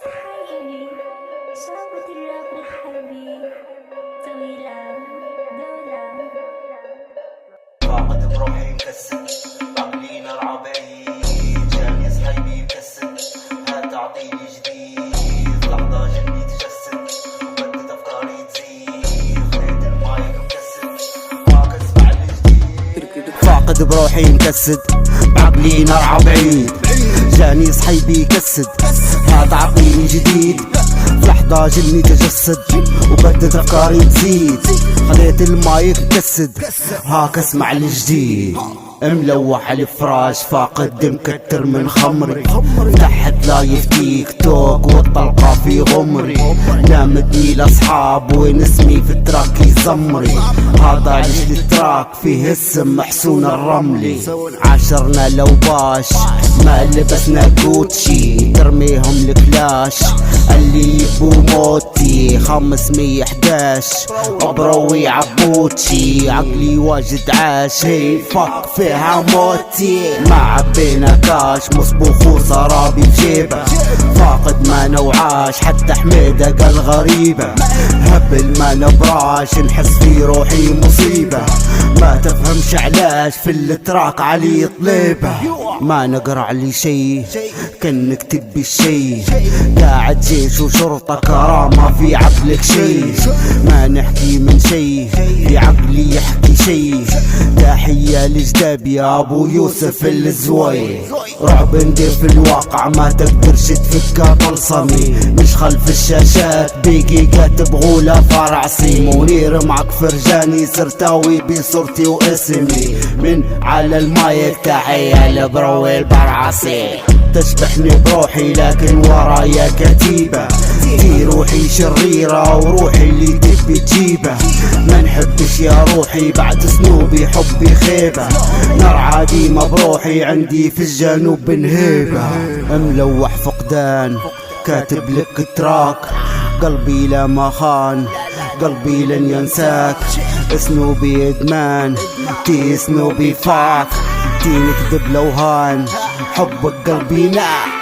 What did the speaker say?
حيني شعبة الراب الحربي طويلة دولة فاقد بروحي مكسد بعقلي نار عبايد جاني صحيبي مكسد هات اعطيني جديد لحظة جنبي تجسد وبدت افكاري تزيد خليت المايك مكسد معك اسمع الجديد فاقد بروحي مكسد بعقلي نار عبايد جاني صحيبي يكسد هات عقلي جديد في لحظة جني تجسد وبدت افكاري تزيد خليت المايك كسد هاك اسمع الجديد ملوح الفراش فاقد دم كتر من خمري تحت لايف تيك توك والطلقة في غمري نامتني لاصحاب وين اسمي في التراك يزمري هذا عيش التراك فيه اسم محسون الرملي عاشرنا لو باش ما لبسنا كوتشي ترميهم الكلاش اللي يبو موتي 511 وبروي عبوتشي عقلي واجد عاش هي فك فيها موتي ما عبينا كاش مصبوخ وصرابي بجيبه فاقد ما نوعاش حتى حميدة قال غريبة هبل ما نبراش نحس في روحي مصيبة ما تفهمش علاش في التراك علي طليبة ما نقرع لي شي كان نكتب بالشي قاعد جيش وشرطة كرامة في عقلك شي ما نحكي من شي في عقلي يحكي شي تحية لجداب يا ابو يوسف الزوي رعب ندير في الواقع ما تقدرش تفكها طلسمي مش خلف الشاشات بيجي كاتب غولة فرعسي منير معك فرجاني سرتاوي بصورتي واسمي من على المايك تحية لبروي البرعسي تشبحني بروحي لكن ورايا كتيبة دي روحي شريرة وروحي اللي تبي تجيبه ما نحبش يا روحي بعد سنوبي حبي خيبة نار عديمة بروحي عندي في الجنوب بنهيبة ملوح فقدان كاتب لك تراك قلبي لا ما خان قلبي لن ينساك سنوبي ادمان تي سنوبي فاك تي نكذب لوهان حبك قلبي ناك